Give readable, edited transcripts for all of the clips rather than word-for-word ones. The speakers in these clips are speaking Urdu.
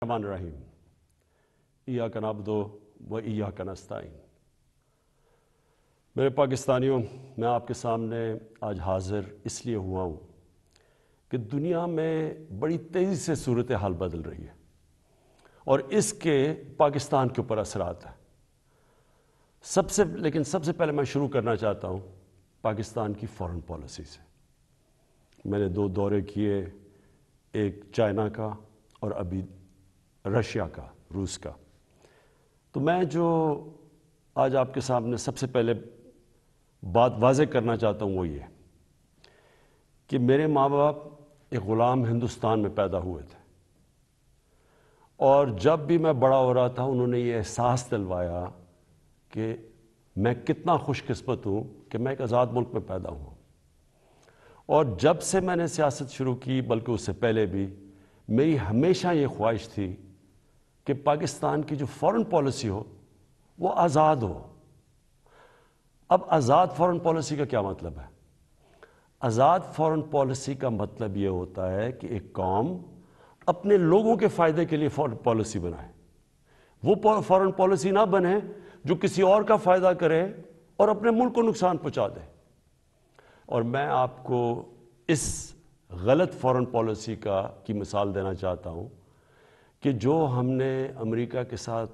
الرحمن الرحیم ایاک نعبد و ایاک نستعین۔ میرے پاکستانیوں، میں آپ کے سامنے آج حاضر اس لیے ہوا ہوں کہ دنیا میں بڑی تیزی سے صورتحال بدل رہی ہے اور اس کے پاکستان کے اوپر اثرات ہیں۔ سب سے پہلے میں شروع کرنا چاہتا ہوں پاکستان کی فارن پالیسی سے۔ میں نے 2 دورے کیے، ایک چائنا کا اور ابھی رشیا کا، روس کا۔ تو میں جو آج آپ کے سامنے سب سے پہلے بات واضح کرنا چاہتا ہوں وہ یہ کہ میرے ماں باپ ایک غلام ہندوستان میں پیدا ہوئے تھے، اور جب بھی میں بڑا ہو رہا تھا انہوں نے یہ احساس دلوایا کہ میں کتنا خوش قسمت ہوں کہ میں ایک آزاد ملک میں پیدا ہوں۔ اور جب سے میں نے سیاست شروع کی، بلکہ اس سے پہلے بھی، میری ہمیشہ یہ خواہش تھی کہ پاکستان کی جو فارن پالیسی ہو وہ آزاد ہو۔ اب آزاد فارن پالیسی کا کیا مطلب ہے؟ آزاد فارن پالیسی کا مطلب یہ ہوتا ہے کہ ایک قوم اپنے لوگوں کے فائدے کے لیے فارن پالیسی بنائے، وہ فارن پالیسی نہ بنے جو کسی اور کا فائدہ کرے اور اپنے ملک کو نقصان پہنچا دے۔ اور میں آپ کو اس غلط فارن پالیسی کی مثال دینا چاہتا ہوں کہ جو ہم نے امریکہ کے ساتھ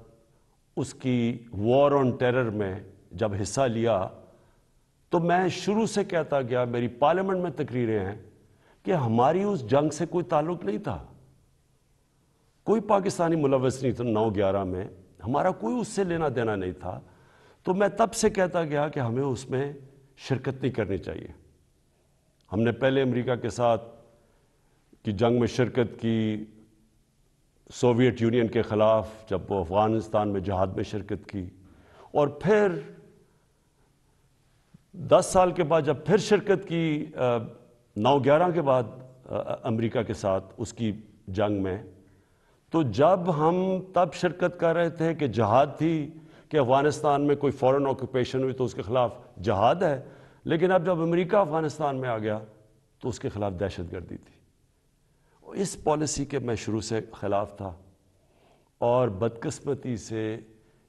اس کی وار آن ٹیرر میں جب حصہ لیا، تو میں شروع سے کہتا گیا، میری پارلیمنٹ میں تقریریں ہیں کہ ہماری اس جنگ سے کوئی تعلق نہیں تھا، کوئی پاکستانی ملوث نہیں تھا 9/11 میں، ہمارا کوئی اس سے لینا دینا نہیں تھا۔ تو میں تب سے کہتا گیا کہ ہمیں اس میں شرکت نہیں کرنی چاہیے۔ ہم نے پہلے امریکہ کے ساتھ کی جنگ میں شرکت کی، سوویت یونین کے خلاف، جب وہ افغانستان میں جہاد میں شرکت کی، اور پھر 10 سال کے بعد جب پھر شرکت کی 9/11 کے بعد امریکہ کے ساتھ اس کی جنگ میں، تو جب ہم تب شرکت کر رہے تھے کہ جہاد تھی کہ افغانستان میں کوئی فورن آکوپیشن ہوئی تو اس کے خلاف جہاد ہے، لیکن اب جب امریکہ افغانستان میں آ گیا تو اس کے خلاف دہشت گردی تھی۔ اس پالیسی کے میں شروع سے خلاف تھا، اور بدقسمتی سے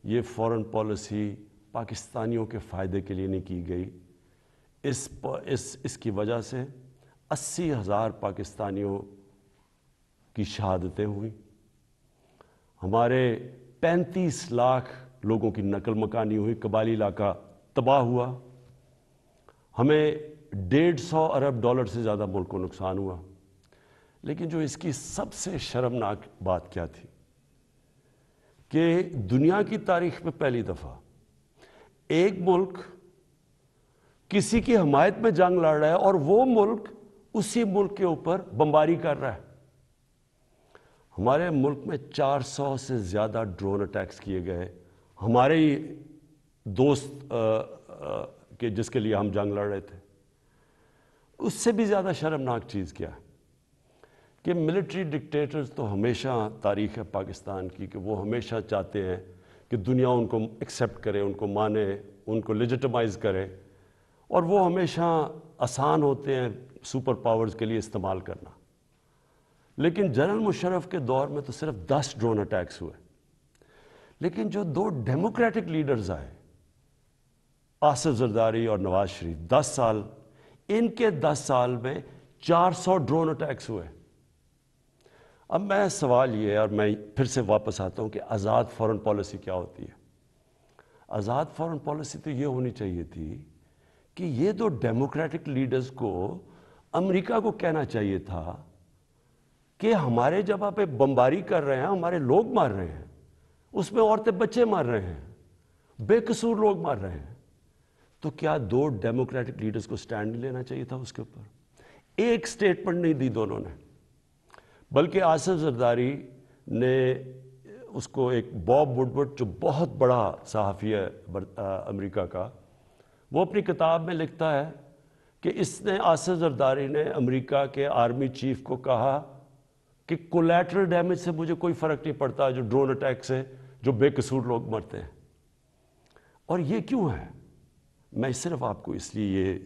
یہ فارن پالیسی پاکستانیوں کے فائدے کے لیے نہیں کی گئی۔ اس کی وجہ سے 80,000 پاکستانیوں کی شہادتیں ہوئیں، ہمارے 35 لاکھ لوگوں کی نقل مکانی ہوئی، قبائلی علاقہ تباہ ہوا، ہمیں $150 ارب سے زیادہ ملک کو نقصان ہوا۔ لیکن جو اس کی سب سے شرمناک بات کیا تھی کہ دنیا کی تاریخ میں پہلی دفعہ ایک ملک کسی کی حمایت میں جنگ لڑ رہا ہے اور وہ ملک اسی ملک کے اوپر بمباری کر رہا ہے۔ ہمارے ملک میں 400 سے زیادہ ڈرون اٹیکس کیے گئے، ہمارے ہی دوست کہ جس کے لیے ہم جنگ لڑ رہے تھے۔ اس سے بھی زیادہ شرمناک چیز کیا ہے کہ ملٹری ڈکٹیٹرز تو ہمیشہ تاریخ ہے پاکستان کی کہ وہ ہمیشہ چاہتے ہیں کہ دنیا ان کو ایکسیپٹ کرے، ان کو مانے، ان کو لیجٹمائز کرے، اور وہ ہمیشہ آسان ہوتے ہیں سپر پاورز کے لیے استعمال کرنا۔ لیکن جنرل مشرف کے دور میں تو صرف 10 ڈرون اٹیکس ہوئے، لیکن جو 2 ڈیموکریٹک لیڈرز آئے، آصف زرداری اور نواز شریف، 10 سال، ان کے 10 سال میں 400 ڈرون اٹیکس ہوئے۔ اب میں سوال یہ ہے، اور میں پھر سے واپس آتا ہوں کہ آزاد فارن پالیسی کیا ہوتی ہے؟ آزاد فارن پالیسی تو یہ ہونی چاہیے تھی کہ یہ 2 ڈیموکریٹک لیڈرز کو امریکہ کو کہنا چاہیے تھا کہ ہمارے جب آپ بمباری کر رہے ہیں، ہمارے لوگ مار رہے ہیں، اس میں عورتیں بچے مار رہے ہیں، بے قصور لوگ مار رہے ہیں، تو کیا 2 ڈیموکریٹک لیڈرز کو سٹینڈ لینا چاہیے تھا اس کے اوپر؟ ایک سٹیٹمنٹ نہیں دی دونوں نے، بلکہ آصف زرداری نے اس کو ایک باب وڈورڈ جو بہت بڑا صحافی ہے امریکہ کا، وہ اپنی کتاب میں لکھتا ہے کہ اس نے، آصف زرداری نے امریکہ کے آرمی چیف کو کہا کہ کولیٹرل ڈیمیج سے مجھے کوئی فرق نہیں پڑتا جو ڈرون اٹیک سے جو بے قصور لوگ مرتے ہیں۔ اور یہ کیوں ہے؟ میں صرف آپ کو اس لیے یہ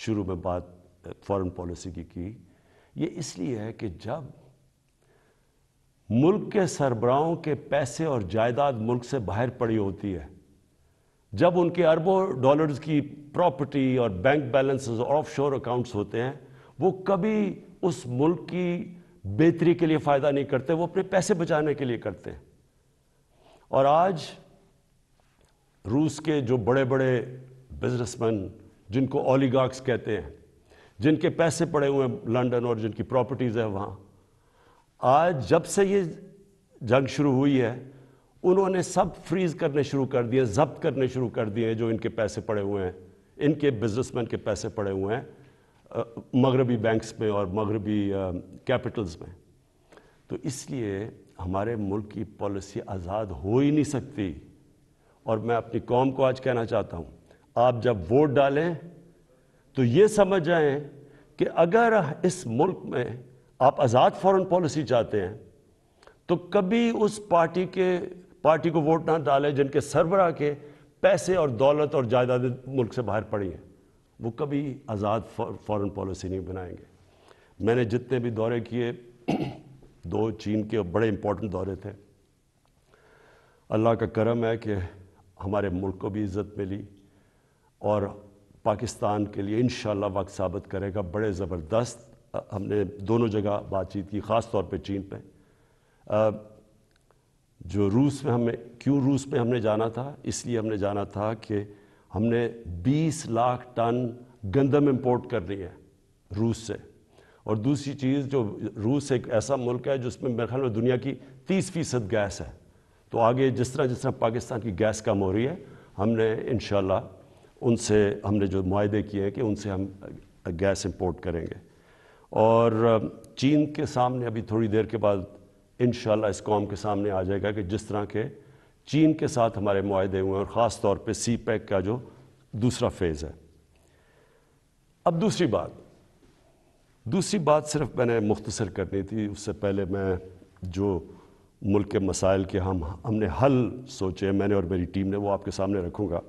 شروع میں بات فارن پالیسی کی، یہ اس لیے ہے کہ جب ملک کے سربراہوں کے پیسے اور جائیداد ملک سے باہر پڑی ہوتی ہے، جب ان کے اربوں ڈالرز کی پراپرٹی اور بینک بیلنسز اور آف شور اکاؤنٹس ہوتے ہیں، وہ کبھی اس ملک کی بہتری کے لیے فائدہ نہیں کرتے، وہ اپنے پیسے بچانے کے لیے کرتے ہیں۔ اور آج روس کے جو بڑے بڑے بزنس مین، جن کو اولیگارکس کہتے ہیں، جن کے پیسے پڑے ہوئے ہیں لنڈن اور جن کی پراپرٹیز ہیں وہاں، آج جب سے یہ جنگ شروع ہوئی ہے انہوں نے سب فریز کرنے شروع کر دیے، ضبط کرنے شروع کر دیے جو ان کے پیسے پڑے ہوئے ہیں، ان کے بزنس مین کے پیسے پڑے ہوئے ہیں مغربی بینکس میں اور مغربی کیپٹلز میں۔ تو اس لیے ہمارے ملک کی پالیسی آزاد ہو ہی نہیں سکتی۔ اور میں اپنی قوم کو آج کہنا چاہتا ہوں، آپ جب ووٹ ڈالیں تو یہ سمجھ جائیں کہ اگر اس ملک میں آپ آزاد فورن پالیسی چاہتے ہیں تو کبھی اس پارٹی کو ووٹ نہ ڈالیں جن کے سربراہ کے پیسے اور دولت اور جائیداد ملک سے باہر پڑی ہیں، وہ کبھی آزاد فورن پالیسی نہیں بنائیں گے۔ میں نے جتنے بھی دورے کیے، 2 چین کے بڑے امپورٹنٹ دورے تھے، اللہ کا کرم ہے کہ ہمارے ملک کو بھی عزت ملی اور پاکستان کے لیے انشاءاللہ وقت ثابت کرے گا بڑے زبردست۔ ہم نے دونوں جگہ بات چیت کی، خاص طور پہ چین پہ۔ جو روس میں ہم نے جانا تھا، اس لیے ہم نے جانا تھا کہ ہم نے 20 لاکھ ٹن گندم امپورٹ کرنی ہے روس سے۔ اور دوسری چیز، جو روس ایک ایسا ملک ہے جس میں میرے خیال میں دنیا کی 30% گیس ہے، تو آگے جس طرح پاکستان کی گیس کم ہو رہی ہے، ہم نے انشاءاللہ ان سے ہم نے جو معاہدے کیے ہیں کہ ان سے ہم گیس امپورٹ کریں گے۔ اور چین کے سامنے ابھی تھوڑی دیر کے بعد انشاءاللہ اس قوم کے سامنے آ جائے گا کہ جس طرح کے چین کے ساتھ ہمارے معاہدے ہوئے ہیں، اور خاص طور پہ سی پیک کا جو دوسرا فیز ہے۔ اب دوسری بات صرف میں نے مختصر کرنی تھی، اس سے پہلے میں جو ملک کے مسائل کے ہم نے حل سوچے، میں نے اور میری ٹیم نے، وہ آپ کے سامنے رکھوں گا۔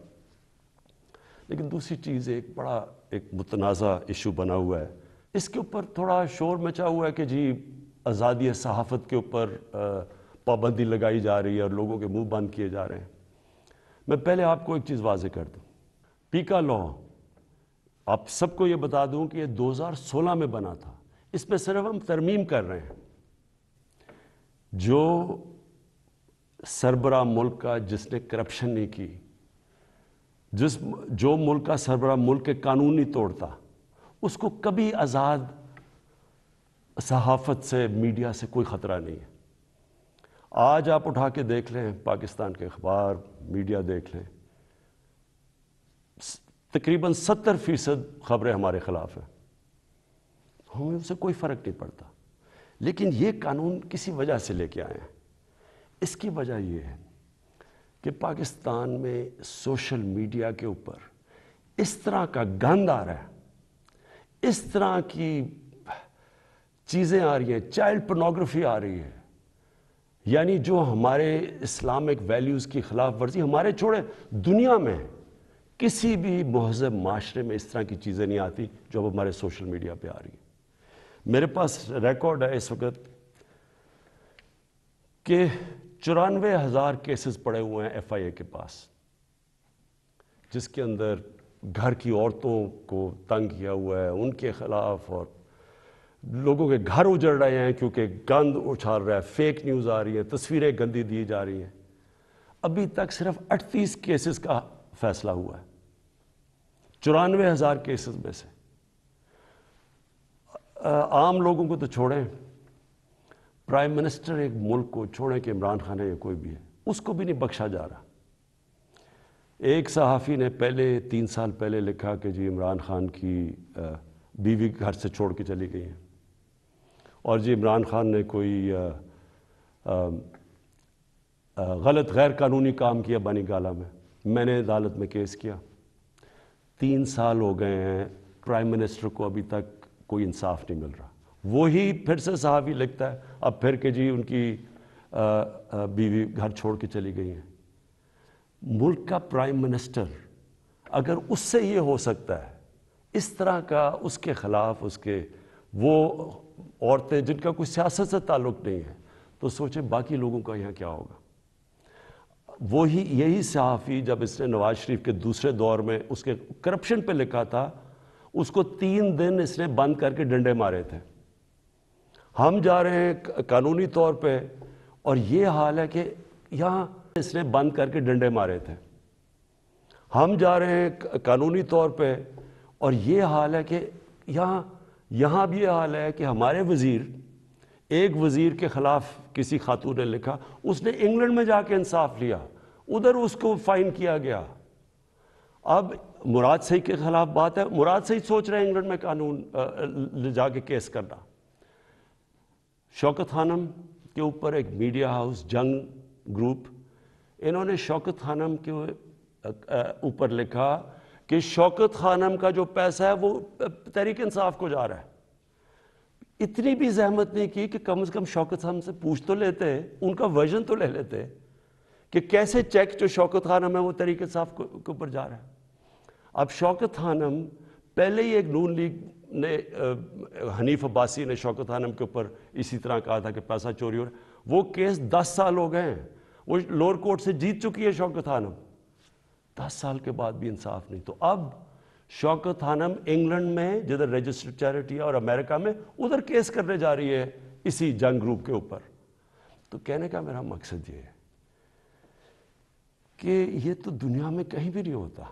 لیکن دوسری چیز ایک متنازع ایشو بنا ہوا ہے، اس کے اوپر تھوڑا شور مچا ہوا ہے کہ جی آزادی صحافت کے اوپر پابندی لگائی جا رہی ہے اور لوگوں کے منہ بند کیے جا رہے ہیں۔ میں پہلے آپ کو ایک چیز واضح کر دوں، پیکا لا، آپ سب کو یہ بتا دوں کہ یہ 2016 میں بنا تھا، اس پہ صرف ہم ترمیم کر رہے ہیں۔ جو سربراہ ملک کا جس نے کرپشن نہیں کی، جو ملک کا سربراہ ملک کے قانون نہیں توڑتا، اس کو کبھی آزاد صحافت سے، میڈیا سے کوئی خطرہ نہیں ہے۔ آج آپ اٹھا کے دیکھ لیں، پاکستان کے اخبار، میڈیا دیکھ لیں، تقریباً 70% خبریں ہمارے خلاف ہیں، ہمیں اس سے کوئی فرق نہیں پڑتا۔ لیکن یہ قانون کسی وجہ سے لے کے آئے ہیں۔ اس کی وجہ یہ ہے کہ پاکستان میں سوشل میڈیا کے اوپر اس طرح کا گند آ رہا ہے، اس طرح کی چیزیں آ رہی ہیں، چائلڈ پورنوگرافی آ رہی ہے، یعنی جو ہمارے اسلامک ویلیوز کی خلاف ورزی، ہمارے چھوڑے دنیا میں کسی بھی مہذب معاشرے میں اس طرح کی چیزیں نہیں آتی جو اب ہمارے سوشل میڈیا پہ آ رہی ہیں۔ میرے پاس ریکارڈ ہے اس وقت کہ 94,000 کیسز پڑے ہوئے ہیں ایف آئی اے کے پاس، جس کے اندر گھر کی عورتوں کو تنگ کیا ہوا ہے، ان کے خلاف، اور لوگوں کے گھر اجڑ رہے ہیں کیونکہ گند اچھال رہا ہے، فیک نیوز آ رہی ہے، تصویریں گندی دی جا رہی ہیں۔ ابھی تک صرف 38 کیسز کا فیصلہ ہوا ہے 94,000 کیسز میں سے۔ عام لوگوں کو تو چھوڑیں، پرائم منسٹر ایک ملک کو چھوڑیں کہ عمران خان ہے یا کوئی بھی ہے، اس کو بھی نہیں بخشا جا رہا۔ ایک صحافی نے 3 سال پہلے لکھا کہ جی عمران خان کی بیوی گھر سے چھوڑ کے چلی گئی ہیں، اور جی عمران خان نے کوئی غلط غیر قانونی کام کیا بانی گالہ میں نے عدالت میں کیس کیا۔ 3 سال ہو گئے ہیں، پرائم منسٹر کو ابھی تک کوئی انصاف نہیں مل رہا۔ وہی پھر سے صحافی لکھتا ہے اب پھر کہ جی ان کی بیوی گھر چھوڑ کے چلی گئی ہیں۔ ملک کا پرائم منسٹر اگر اس سے یہ ہو سکتا ہے، اس طرح کا اس کے خلاف وہ عورتیں جن کا کوئی سیاست سے تعلق نہیں ہے، تو سوچیں باقی لوگوں کا یہاں کیا ہوگا. یہی صحافی جب اس نے نواز شریف کے دوسرے دور میں اس کے کرپشن پہ لکھا تھا، اس کو 3 دن اس نے بند کر کے ڈنڈے مارے تھے. ہم جا رہے ہیں قانونی طور پہ اور یہ حال ہے کہ یہاں اس نے بند کر کے ڈنڈے مارے تھے. ہم جا رہے ہیں قانونی طور پہ اور یہ حال ہے کہ یہاں بھی یہ حال ہے کہ ہمارے ایک وزیر کے خلاف کسی خاتون نے لکھا، اس نے انگلینڈ میں جا کے انصاف لیا، ادھر اس کو فائن کیا گیا. اب مراد سعید کے خلاف بات ہے، مراد سعید سوچ رہے ہیں انگلینڈ میں قانون لے جا کے کیس کرنا. شوکت خانم کے اوپر ایک میڈیا ہاؤس جنگ گروپ، انہوں نے شوکت خانم کے اوپر لکھا کہ شوکت خانم کا جو پیسہ ہے وہ تحریک انصاف کو جا رہا ہے. اتنی بھی زحمت نہیں کی کہ کم از کم شوکت خانم سے پوچھ تو لیتے، ان کا ورژن تو لے لیتے کہ کیسے چیک جو شوکت خانم ہے وہ تحریک انصاف کے اوپر جا رہا ہے. اب شوکت خانم پہلے ہی ایک نون لیگ نے حنیف عباسی نے شوکت خانم کے اوپر اسی طرح کہا تھا کہ پیسہ چوری ہو رہا ہے. وہ کیس 10 سال ہو گئے ہیں، وہ لوور کورٹ سے جیت چکی ہے شوکت خانم، 10 سال کے بعد بھی انصاف نہیں. تو اب شوکت خانم انگلینڈ میں جدھر رجسٹرڈ چیریٹی ہے اور امریکہ میں ادھر کیس کرنے جا رہی ہے اسی جنگ گروپ کے اوپر. تو کہنے کا میرا مقصد یہ ہے کہ یہ تو دنیا میں کہیں بھی نہیں ہوتا.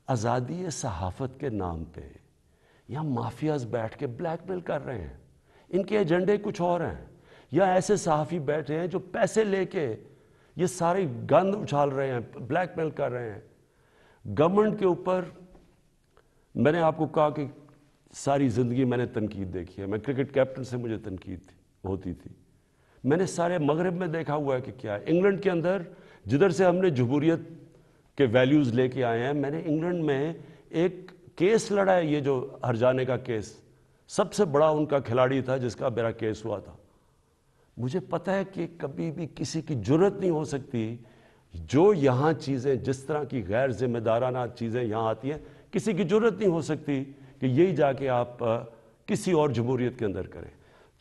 آزادی صحافت کے نام پہ یا مافیاز بیٹھ کے بلیک میل کر رہے ہیں، ان کے ایجنڈے کچھ اور ہیں، یا ایسے صحافی بیٹھے ہیں جو پیسے لے کے یہ ساری گند اچھال رہے ہیں، بلیک میل کر رہے ہیں. گورنمنٹ کے اوپر میں نے آپ کو کہا کہ ساری زندگی میں نے تنقید دیکھی ہے. میں کرکٹ کیپٹن سے مجھے تنقید ہوتی تھی. میں نے سارے مغرب میں دیکھا ہوا ہے کہ کیا ہے. انگلینڈ کے اندر جدھر سے ہم نے جمہوریت کے ویلیوز لے کے آئے ہیں، میں نے انگلینڈ میں ایک کیس لڑا ہے، یہ جو ہرجانے کا کیس، سب سے بڑا ان کا کھلاڑی تھا جس کا میرا کیس ہوا تھا. مجھے پتہ ہے کہ کبھی بھی کسی کی جرت نہیں ہو سکتی جو یہاں چیزیں جس طرح کی غیر ذمہ دارانہ چیزیں یہاں آتی ہیں، کسی کی جرت نہیں ہو سکتی کہ یہی جا کے آپ کسی اور جمہوریت کے اندر کریں.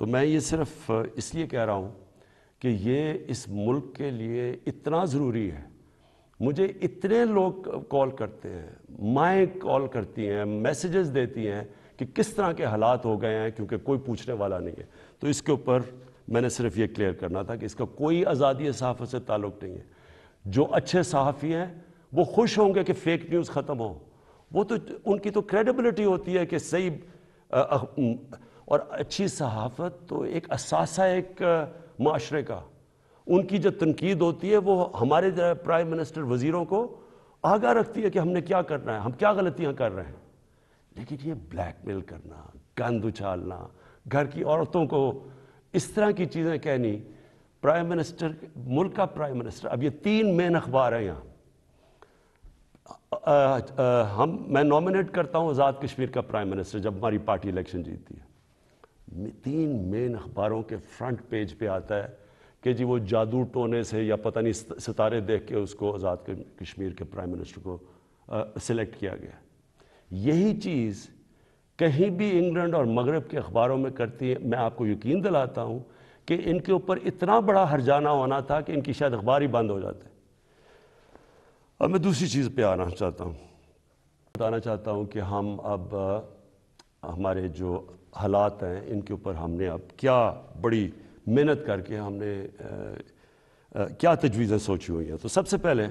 تو میں یہ صرف اس لیے کہہ رہا ہوں کہ یہ اس ملک کے لیے اتنا ضروری ہے. مجھے اتنے لوگ کال کرتے ہیں، مائیں کال کرتی ہیں، میسیجز دیتی ہیں کہ کس طرح کے حالات ہو گئے ہیں کیونکہ کوئی پوچھنے والا نہیں ہے. تو اس کے اوپر میں نے صرف یہ کلیئر کرنا تھا کہ اس کا کوئی آزادی صحافت سے تعلق نہیں ہے. جو اچھے صحافی ہیں وہ خوش ہوں گے کہ فیک نیوز ختم ہو، وہ تو ان کی تو کریڈیبلٹی ہوتی ہے کہ صحیح. اور اچھی صحافت تو ایک اثاثہ ایک معاشرے کا. ان کی جو تنقید ہوتی ہے وہ ہمارے پرائم منسٹر وزیروں کو آگاہ رکھتی ہے کہ ہم نے کیا کرنا ہے، ہم کیا غلطیاں کر رہے ہیں. لیکن یہ بلیک میل کرنا، گند اچھالنا، گھر کی عورتوں کو اس طرح کی چیزیں کہنی، پرائم منسٹر، ملک کا پرائم منسٹر. اب یہ 3 مین اخبار ہیں یہاں. میں نامنیٹ کرتا ہوں آزاد کشمیر کا پرائم منسٹر جب ہماری پارٹی الیکشن جیتتی ہے. 3 مین اخباروں کے فرنٹ پیج پہ آتا ہے کہ جی وہ جادو ٹونے سے یا پتہ نہیں ستارے دیکھ کے اس کو آزاد کشمیر کے پرائم منسٹر کو سلیکٹ کیا گیا. یہی چیز کہیں بھی انگلینڈ اور مغرب کے اخباروں میں کرتی ہے. میں آپ کو یقین دلاتا ہوں کہ ان کے اوپر اتنا بڑا ہرجانہ ہونا تھا کہ ان کی شاید اخبار ہی بند ہو جاتے. اب میں دوسری چیز پہ آنا چاہتا ہوں، بتانا چاہتا ہوں کہ ہم اب ہمارے جو حالات ہیں ان کے اوپر ہم نے اب کیا بڑی محنت کر کے ہم نے کیا تجویزیں سوچی ہوئی ہیں. تو سب سے پہلے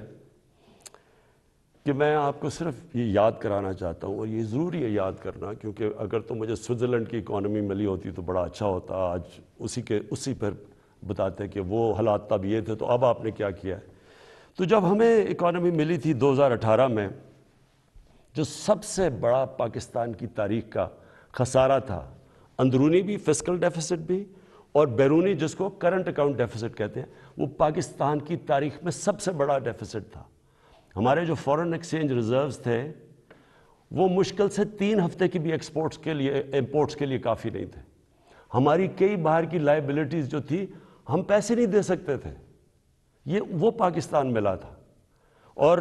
کہ میں آپ کو صرف یہ یاد کرانا چاہتا ہوں، اور یہ ضروری ہے یاد کرنا، کیونکہ اگر تو مجھے سوئٹزرلینڈ کی اکانومی ملی ہوتی تو بڑا اچھا ہوتا. آج اسی پر بتاتے کہ وہ حالات تب یہ تھے تو اب آپ نے کیا کیا ہے. تو جب ہمیں اکانومی ملی تھی 2018 میں، جو سب سے بڑا پاکستان کی تاریخ کا خسارہ تھا، اندرونی بھی فسکل ڈیفیسٹ بھی اور بیرونی جس کو کرنٹ اکاؤنٹ ڈیفیسٹ کہتے ہیں، وہ پاکستان کی تاریخ میں سب سے بڑا ڈیفیسٹ تھا. ہمارے جو فورن ایکسچینج ریزروز تھے وہ مشکل سے 3 ہفتے کی بھی امپورٹس کے لیے کافی نہیں تھے. ہماری کئی باہر کی لائبلٹیز جو تھی ہم پیسے نہیں دے سکتے تھے. وہ پاکستان ملا تھا. اور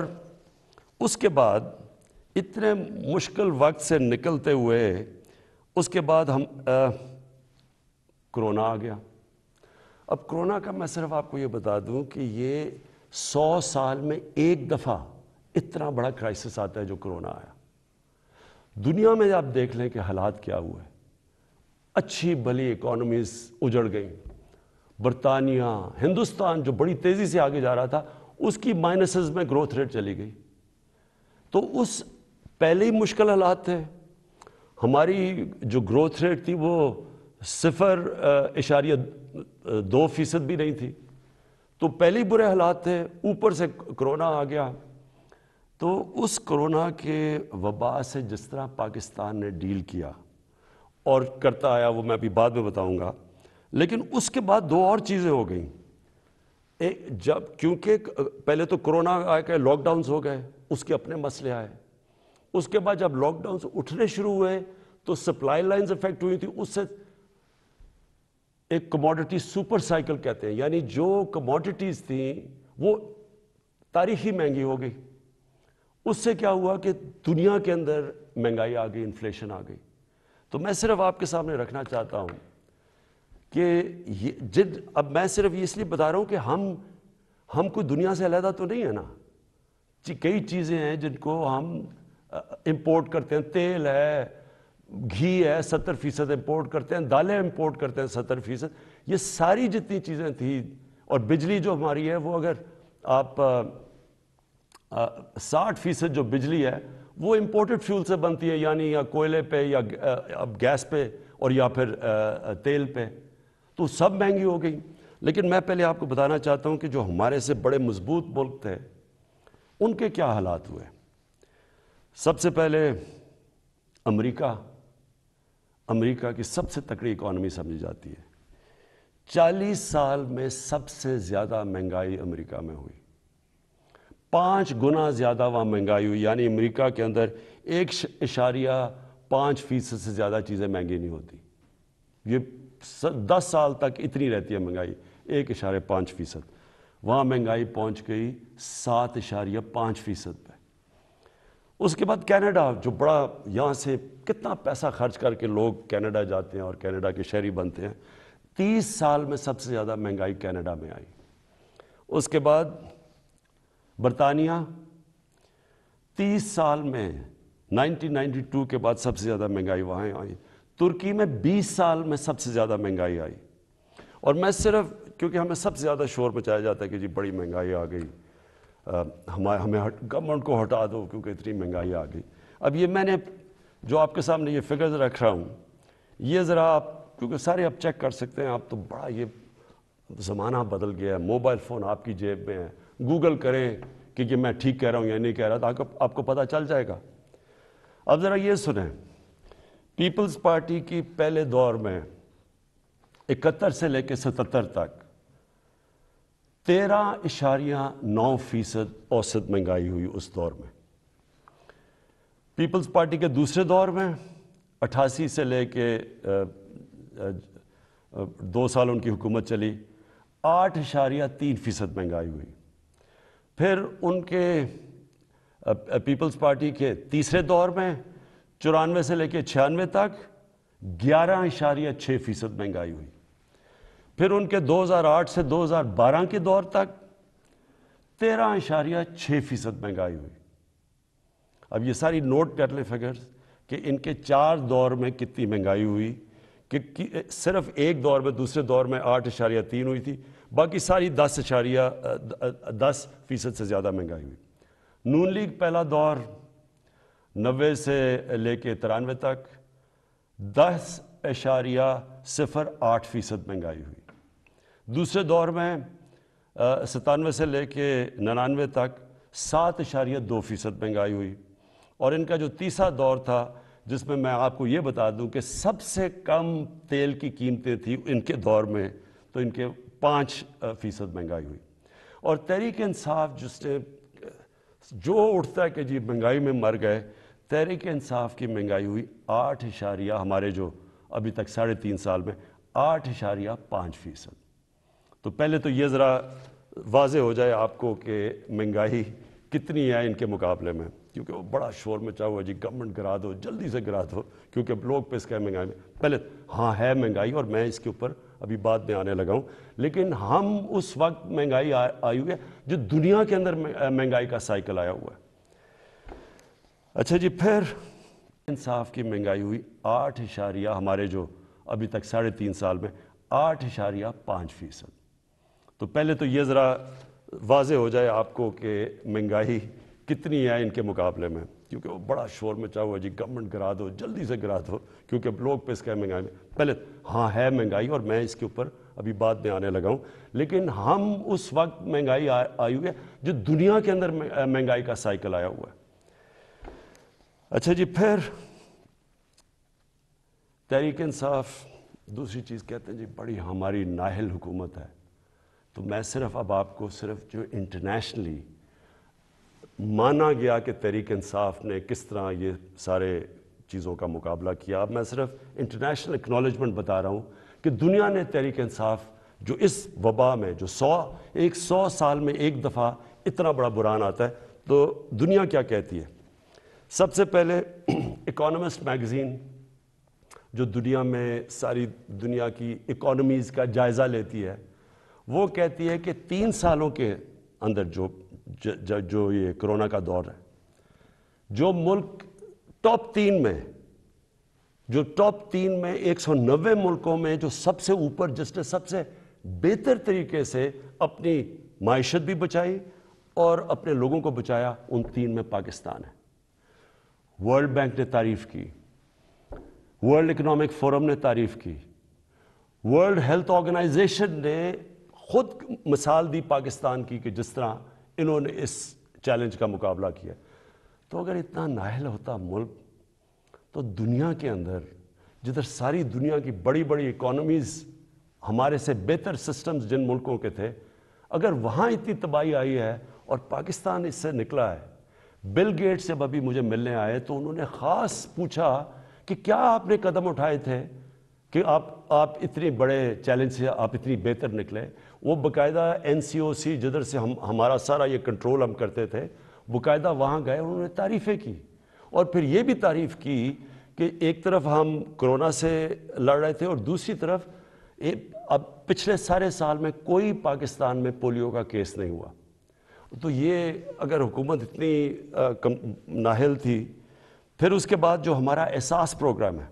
اس کے بعد اتنے مشکل وقت سے نکلتے ہوئے اس کے بعد ہم کرونا آ گیا. اب کرونا کا میں صرف آپ کو یہ بتا دوں کہ یہ 100 سال میں ایک دفعہ اتنا بڑا کرائسس آتا ہے جو کرونا آیا. دنیا میں آپ دیکھ لیں کہ حالات کیا ہوئے. اچھی بھلی اکانومیز اجڑ گئیں. برطانیہ، ہندوستان جو بڑی تیزی سے آگے جا رہا تھا اس کی مائنسز میں گروتھ ریٹ چلی گئی. تو اس پہلے ہی مشکل حالات تھے. ہماری جو گروتھ ریٹ تھی وہ 0.2% بھی نہیں تھی. تو پہلے ہی برے حالات تھے، اوپر سے کرونا آ گیا. تو اس کرونا کے وبا سے جس طرح پاکستان نے ڈیل کیا اور کرتا آیا وہ میں ابھی بعد میں بتاؤں گا. لیکن اس کے بعد دو اور چیزیں ہو گئیں. جب کیونکہ پہلے تو کرونا آ کے لاک ڈاؤنز ہو گئے، اس کے اپنے مسئلے آئے. اس کے بعد جب لاک ڈاؤنز اٹھنے شروع ہوئے تو سپلائی لائنز افیکٹ ہوئی تھی. اس سے ایک کموڈٹی سپر سائیکل کہتے ہیں، یعنی جو کموڈٹیز تھیں وہ تاریخی مہنگی ہو گئی. اس سے کیا ہوا کہ دنیا کے اندر مہنگائی آ گئی، انفلیشن آ گئی. تو میں صرف آپ کے سامنے رکھنا چاہتا ہوں کہ اب میں صرف یہ اس لیے بتا رہا ہوں کہ ہم کوئی دنیا سے علیحدہ تو نہیں ہے نا. کئی چیزیں ہیں جن کو ہم امپورٹ کرتے ہیں. تیل ہے، گھی ہے، 70% امپورٹ کرتے ہیں. دالیں امپورٹ کرتے ہیں 70%. یہ ساری جتنی چیزیں تھیں، اور بجلی جو ہماری ہے وہ اگر آپ 60% جو بجلی ہے وہ امپورٹڈ فیول سے بنتی ہے، یعنی یا کوئلے پہ یا گیس پہ اور یا پھر تیل پہ. تو سب مہنگی ہو گئی. لیکن میں پہلے آپ کو بتانا چاہتا ہوں کہ جو ہمارے سے بڑے مضبوط ملک تھے ان کے کیا حالات ہوئے. سب سے پہلے امریکہ کی سب سے تکڑی اکانومی سمجھی جاتی ہے. 40 سال میں سب سے زیادہ مہنگائی امریکہ میں ہوئی. 5 گنا زیادہ وہاں مہنگائی ہوئی. یعنی امریکہ کے اندر 1.5% سے زیادہ چیزیں مہنگی نہیں ہوتی. یہ 10 سال تک اتنی رہتی ہے مہنگائی، 1.5%. وہاں مہنگائی پہنچ گئی 7.5% پہ. اس کے بعد کینیڈا، جو بڑا یہاں سے کتنا پیسہ خرچ کر کے لوگ کینیڈا جاتے ہیں اور کینیڈا کے شہری بنتے ہیں، 30 سال میں سب سے زیادہ مہنگائی کینیڈا میں آئی. اس کے بعد برطانیہ 30 سال میں 1992 کے بعد سب سے زیادہ مہنگائی وہاں آئی. ترکی میں 20 سال میں سب سے زیادہ مہنگائی آئی. اور میں صرف کیونکہ ہمیں سب سے زیادہ شور مچایا جاتا ہے کہ جی بڑی مہنگائی آ گئی، ہمیں گورنمنٹ کو ہٹا دو کیونکہ اتنی مہنگائی آ گئی. اب یہ میں نے جو آپ کے سامنے یہ فگرز رکھ رہا ہوں، یہ ذرا آپ کیونکہ سارے آپ چیک کر سکتے ہیں. آپ تو بڑا یہ زمانہ بدل گیا ہے، موبائل فون آپ کی جیب میں ہے. گوگل کریں کہ یہ میں ٹھیک کہہ رہا ہوں یا نہیں کہہ رہا، تو آپ کو پتہ چل جائے گا. اب ذرا یہ سنیں، پیپلز پارٹی کی پہلے دور میں 71 سے لے کے 77 تک 13.9% اوسط مہنگائی ہوئی اس دور میں. پیپلز پارٹی کے دوسرے دور میں 88 سے لے کے 2 سال ان کی حکومت چلی، 8.3% مہنگائی ہوئی. پھر ان کے پیپلز پارٹی کے تیسرے دور میں 94 سے لے کے 96 تک 11.6% مہنگائی ہوئی. پھر ان کے 2008 سے 2012 کے دور تک 13.6% مہنگائی ہوئی. اب یہ ساری نوٹ کر لیں فگرز کہ ان کے 4 دور میں کتنی مہنگائی ہوئی. کہ صرف ایک دور میں، دوسرے دور میں 8.3 ہوئی تھی، باقی ساری 10% سے زیادہ مہنگائی ہوئی. نون لیگ پہلا دور 90 سے لے کے 93 تک 10.08% مہنگائی ہوئی. دوسرے دور میں 97 سے لے کے 99 تک 7.2% مہنگائی ہوئی. اور ان کا جو تیسرا دور تھا جس میں آپ کو یہ بتا دوں کہ سب سے کم تیل کی قیمتیں تھیں ان کے دور میں، تو ان کے 5% مہنگائی ہوئی. اور تحریک انصاف جس نے جو اٹھتا ہے کہ جی مہنگائی میں مر گئے، تحریک انصاف کی مہنگائی ہوئی 8 ہمارے جو ابھی تک 3.5 سال میں 8.5%. تو پہلے تو یہ ذرا واضح ہو جائے آپ کو کہ مہنگائی کتنی ہے ان کے مقابلے میں، کیونکہ وہ بڑا شور مچا ہوا جی گورنمنٹ گرا دو، جلدی سے گرا دو، کیونکہ لوگ پس گئے مہنگائی میں. پہلے ہاں ہے مہنگائی اور میں اس کے اوپر ابھی بعد میں آنے لگا ہوں، لیکن ہم اس وقت مہنگائی آئی ہوئی ہے جو دنیا کے اندر مہنگائی کا سائیکل آیا ہوا ہے۔ اچھا جی، پھر انصاف کی مہنگائی ہوئی 8 ہمارے جو ابھی تک 3.5 سال میں 8.5%۔ تو پہلے تو یہ ذرا واضح ہو جائے آپ کو کہ مہنگائی کتنی ہے ان کے مقابلے میں، کیونکہ وہ بڑا شور مچا ہوا جی گورنمنٹ گرا دو، جلدی سے گرا دو، کیونکہ لوگ پہ اس کا مہنگائی میں پہلے ہاں ہے مہنگائی، اور میں اس کے اوپر ابھی بعد میں آنے لگا ہوں، لیکن ہم اس وقت مہنگائی آئی ہوئی ہے جو دنیا کے اندر مہنگائی کا سائیکل آیا ہوا ہے۔ اچھا جی، پھر تحریک انصاف دوسری چیز کہتے ہیں جی بڑی ہماری نااہل حکومت ہے۔ تو میں صرف اب آپ کو صرف جو انٹرنیشنلی مانا گیا کہ تحریک انصاف نے کس طرح یہ سارے چیزوں کا مقابلہ کیا، اب میں صرف انٹرنیشنل اکنالجمنٹ بتا رہا ہوں کہ دنیا نے تحریک انصاف جو اس وبا میں جو 100 سال میں ایک دفعہ اتنا بڑا بحران آتا ہے، تو دنیا کیا کہتی ہے۔ سب سے پہلے اکانومسٹ میگزین جو دنیا میں ساری دنیا کی اکانومیز کا جائزہ لیتی ہے، وہ کہتی ہے کہ 3 سالوں کے اندر جو یہ کرونا کا دور ہے، جو ملک ٹاپ 3 میں 190 ملکوں میں جو سب سے اوپر، جس نے سب سے بہتر طریقے سے اپنی معیشت بھی بچائی اور اپنے لوگوں کو بچایا، ان 3 میں پاکستان ہے۔ ورلڈ بینک نے تعریف کی، ورلڈ اکنامک فورم نے تعریف کی، ورلڈ ہیلتھ آرگنائزیشن نے خود مثال دی پاکستان کی کہ جس طرح انہوں نے اس چیلنج کا مقابلہ کیا۔ تو اگر اتنا نااہل ہوتا ملک، تو دنیا کے اندر جدھر ساری دنیا کی بڑی بڑی اکانومیز، ہمارے سے بہتر سسٹمز جن ملکوں کے تھے، اگر وہاں اتنی تباہی آئی ہے اور پاکستان اس سے نکلا ہے۔ بل گیٹس جب ابھی مجھے ملنے آئے تو انہوں نے خاص پوچھا کہ کیا آپ نے قدم اٹھائے تھے کہ آپ اتنے بڑے چیلنج سے آپ اتنی بہتر نکلے۔ وہ باقاعدہ NCOC جدھر سے ہمارا سارا یہ کنٹرول ہم کرتے تھے، باقاعدہ وہاں گئے، انہوں نے تعریفیں کی، اور پھر یہ بھی تعریف کی کہ ایک طرف ہم کرونا سے لڑ رہے تھے اور دوسری طرف اب پچھلے سارے سال میں کوئی پاکستان میں پولیو کا کیس نہیں ہوا۔ تو یہ اگر حکومت اتنی نااہل تھی، پھر اس کے بعد جو ہمارا احساس پروگرام ہے،